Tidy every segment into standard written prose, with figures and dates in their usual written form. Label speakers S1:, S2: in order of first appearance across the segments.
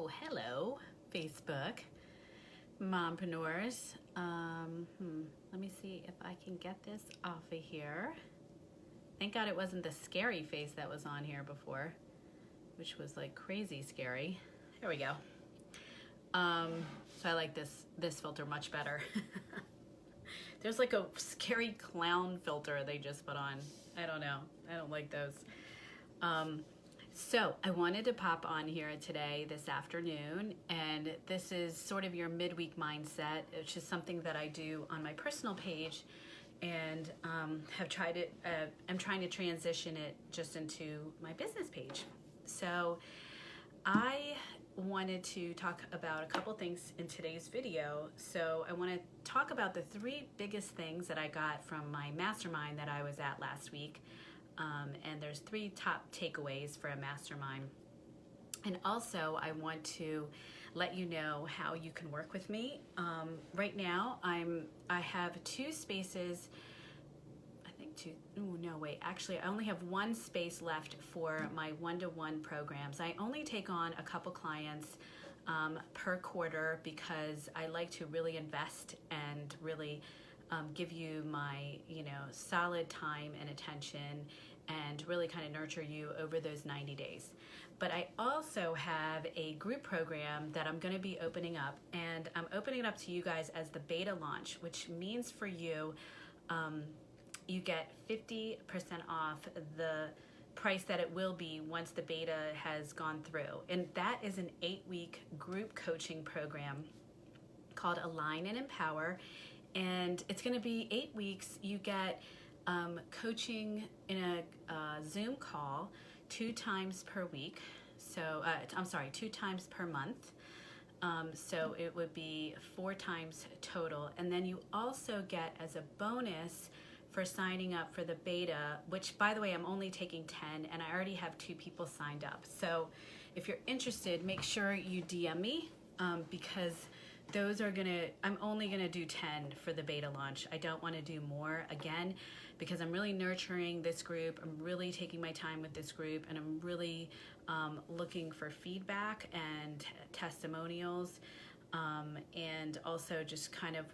S1: Oh, hello, Facebook mompreneurs. Let me see if I can get this off of here. Thank God it wasn't the scary face that was on here before, which was like crazy scary. There we go. So I like this filter much better. There's like a scary clown filter they just put on. I don't know. I don't like those. So I wanted to pop on here today, this afternoon, and this is sort of your midweek mindset, which is something that I do on my personal page, and have tried it. I'm trying to transition it just into my business page. So I wanted to talk about a couple things in today's video. So I want to talk about the 3 biggest things that I got from my mastermind that I was at last week. And there's 3 top takeaways for a mastermind. And also I want to let you know how you can work with me. Right now I have 2 spaces. I think 2, oh no, wait, actually I only have 1 space left for my one-to-one programs. I only take on a couple clients per quarter because I like to really invest and really give you my, solid time and attention and really kind of nurture you over those 90 days. But I also have a group program that I'm going to be opening up, and I'm opening it up to you guys as the beta launch, which means for you, you get 50% off the price that it will be once the beta has gone through. And that is an 8-week group coaching program called Align and Empower. And it's going to be 8 weeks. You get coaching in a Zoom call 2 times per week. So, 2 times per month. So it would be 4 times total. And then you also get as a bonus for signing up for the beta, which by the way, I'm only taking 10 and I already have 2 people signed up. So if you're interested, make sure you DM me because those are I'm only gonna do 10 for the beta launch. I don't wanna do more, again, because I'm really nurturing this group. I'm really taking my time with this group, and I'm really looking for feedback and testimonials, and also just kind of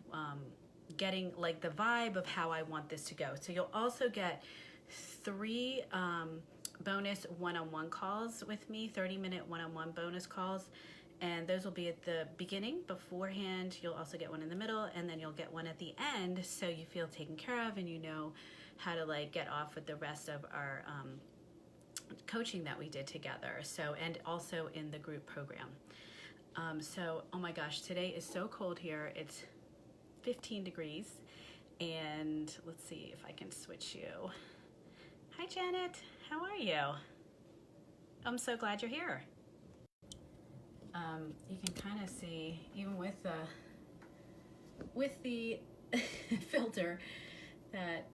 S1: getting like the vibe of how I want this to go. So you'll also get 3 bonus one-on-one calls with me, 30-minute one-on-one bonus calls. And those will be at the beginning, beforehand. You'll also get one in the middle, and then you'll get one at the end, so you feel taken care of and you know how to like get off with the rest of our coaching that we did together. So, and also in the group program. So, oh my gosh, today is so cold here. It's 15 degrees, and let's see if I can switch you. Hi, Janet. How are you? I'm so glad you're here. You can kind of see, even with the filter, that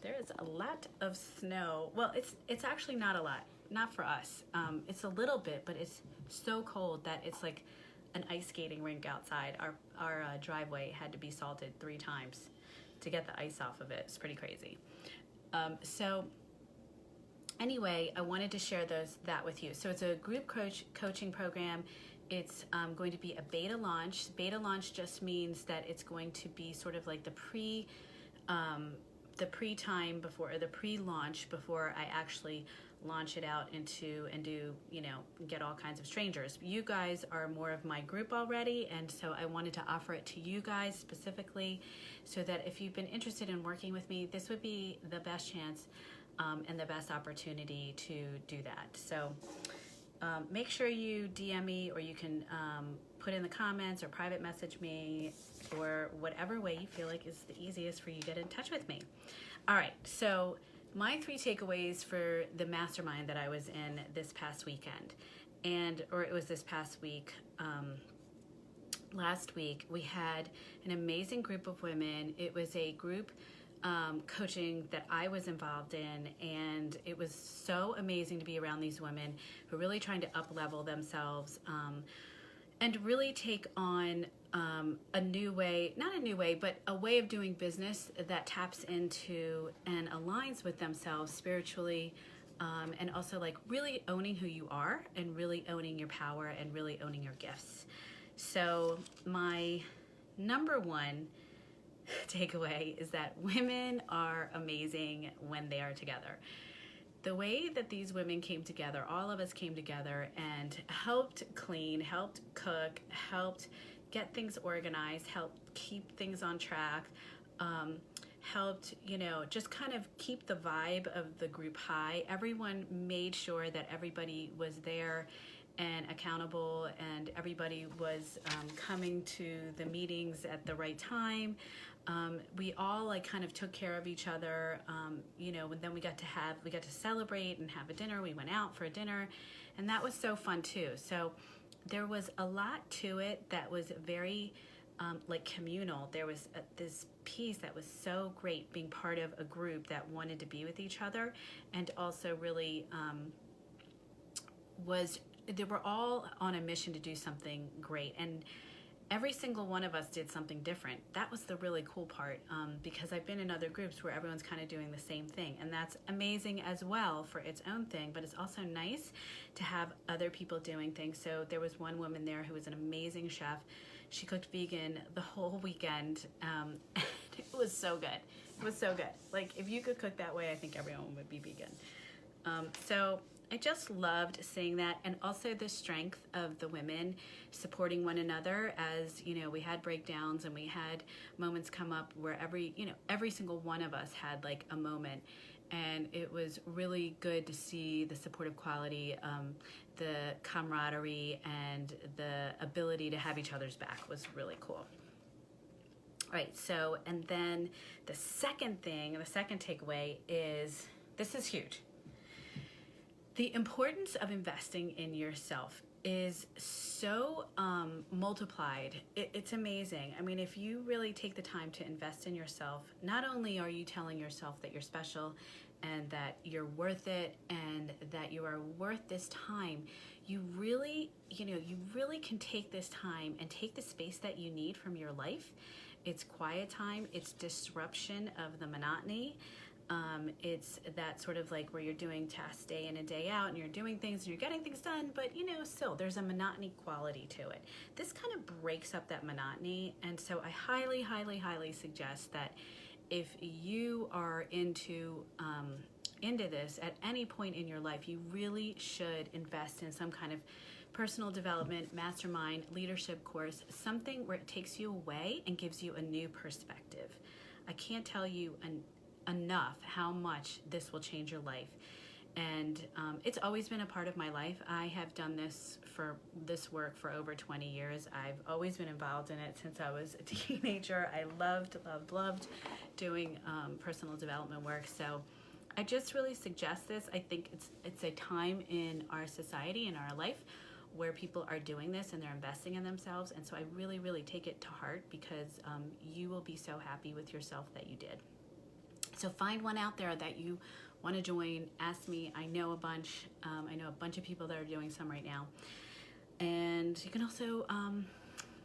S1: there is a lot of snow. Well, it's actually not a lot, not for us. It's a little bit, but it's so cold that it's like an ice skating rink outside. Our driveway had to be salted 3 times to get the ice off of it. It's pretty crazy. So anyway, I wanted to share that with you. So it's a group coaching program. It's going to be a beta launch. Beta launch just means that it's going to be sort of like the pre-time before, or the pre-launch before I actually launch it out into and do, get all kinds of strangers. You guys are more of my group already, and so I wanted to offer it to you guys specifically so that if you've been interested in working with me, this would be the best chance and the best opportunity to do that. So make sure you DM me, or you can put in the comments or private message me, or whatever way you feel like is the easiest for you to get in touch with me. All right, so my 3 takeaways for the mastermind that I was in this past weekend, or it was this past week. Last week we had an amazing group of women. It was a group coaching that I was involved in, and it was so amazing to be around these women who are really trying to up-level themselves and really take on a new way, not a new way, but a way of doing business that taps into and aligns with themselves spiritually, and also like really owning who you are and really owning your power and really owning your gifts. So my number one takeaway is that women are amazing when they are together. The way that these women came together, all of us came together and helped clean, helped cook, helped get things organized, helped keep things on track, helped, just kind of keep the vibe of the group high. Everyone made sure that everybody was there and accountable, and everybody was coming to the meetings at the right time. We all like kind of took care of each other, and then we got to celebrate and have a dinner. We went out for a dinner, and that was so fun too. So there was a lot to it that was very like communal. There was this piece that was so great, being part of a group that wanted to be with each other, and also really they were all on a mission to do something great, and every single one of us did something different. That was the really cool part, because I've been in other groups where everyone's kind of doing the same thing, and that's amazing as well for its own thing, but it's also nice to have other people doing things. So there was one woman there who was an amazing chef. She cooked vegan the whole weekend, and it was so good. It was so good. Like, if you could cook that way, I think everyone would be vegan. So I just loved seeing that, and also the strength of the women supporting one another as, we had breakdowns and we had moments come up where every single one of us had like a moment, and it was really good to see the supportive quality, the camaraderie, and the ability to have each other's back was really cool. All right, so, and then the second takeaway is, this is huge. The importance of investing in yourself is so multiplied. It's amazing. I mean, if you really take the time to invest in yourself, not only are you telling yourself that you're special and that you're worth it and that you are worth this time, you really can take this time and take the space that you need from your life. It's quiet time. It's disruption of the monotony. It's that sort of like where you're doing tasks day in and day out, and you're doing things and you're getting things done, but still there's a monotony quality to it. This kind of breaks up that monotony, and so I highly, highly, highly suggest that if you are into this at any point in your life, you really should invest in some kind of personal development, mastermind, leadership course, something where it takes you away and gives you a new perspective. I can't tell you enough how much this will change your life, and it's always been a part of my life. I have done this work for over 20 years. I've always been involved in it since I was a teenager. I loved doing personal development work. So I just really suggest this. I think it's a time in our society, in our life, where people are doing this and they're investing in themselves, and so I really, really take it to heart, because you will be so happy with yourself that you did. So find one out there that you want to join. Ask me. I know a bunch. I know a bunch of people that are doing some right now. And you can also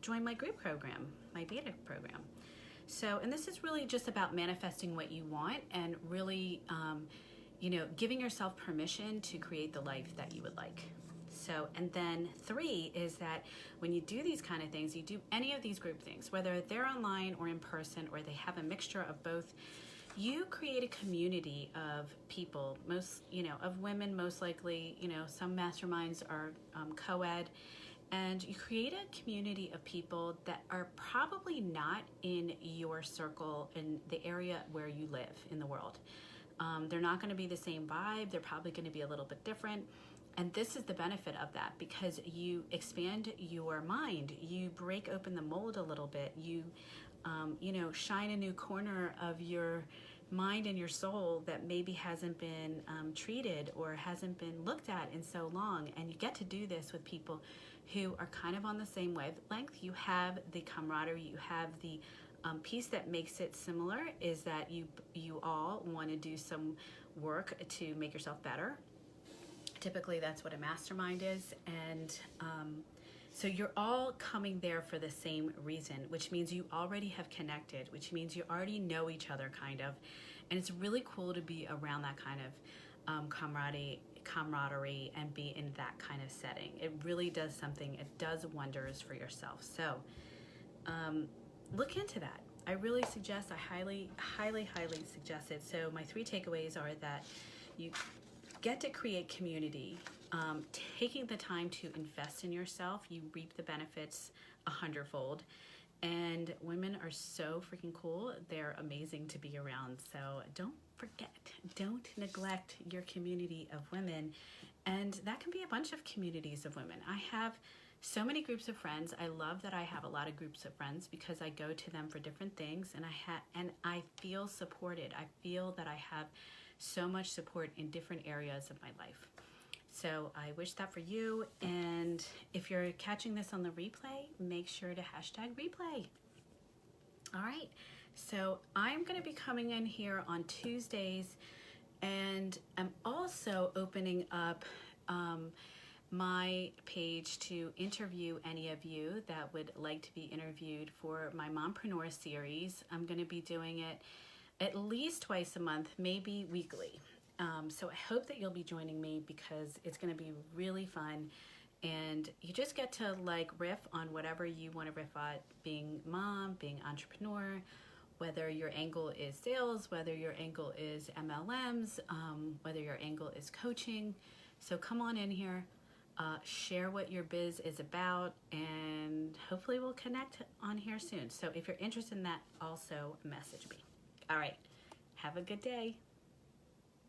S1: join my group program, my beta program. So, and this is really just about manifesting what you want and really, giving yourself permission to create the life that you would like. So, and then 3 is that when you do these kind of things, you do any of these group things, whether they're online or in person, or they have a mixture of both, you create a community of people, of women, most likely. Some masterminds are co-ed, and you create a community of people that are probably not in your circle in the area where you live in the world. They're not going to be the same vibe. They're probably going to be a little bit different. And this is the benefit of that, because you expand your mind, you break open the mold a little bit, you shine a new corner of your mind and your soul that maybe hasn't been treated or hasn't been looked at in so long. And you get to do this with people who are kind of on the same wavelength. You have the camaraderie, you have the piece that makes it similar is that you all want to do some work to make yourself better. Typically that's what a mastermind is, and so you're all coming there for the same reason, which means you already have connected, which means you already know each other kind of, and it's really cool to be around that kind camaraderie and be in that kind of setting. It really does something. It does wonders for yourself. So look into that. I really suggest, I highly suggest it. So my 3 takeaways are that you get to create community. Taking the time to invest in yourself, you reap the benefits 100-fold. And women are so freaking cool. They're amazing to be around. So don't forget, don't neglect your community of women. And that can be a bunch of communities of women. I have so many groups of friends. I love that I have a lot of groups of friends because I go to them for different things, and I feel supported. I feel that I have so much support in different areas of my life. So I wish that for you. And if you're catching this on the replay, make sure to #replay. All right. So I'm going to be coming in here on Tuesdays, and I'm also opening up my page to interview any of you that would like to be interviewed for my Mompreneur series. I'm going to be doing it at least twice a month, maybe weekly. So I hope that you'll be joining me because it's going to be really fun, and you just get to like riff on whatever you want to riff on, being mom, being entrepreneur, whether your angle is sales, whether your angle is MLMs, whether your angle is coaching. So come on in here, share what your biz is about, and hopefully we'll connect on here soon. So if you're interested in that, also message me. All right, have a good day.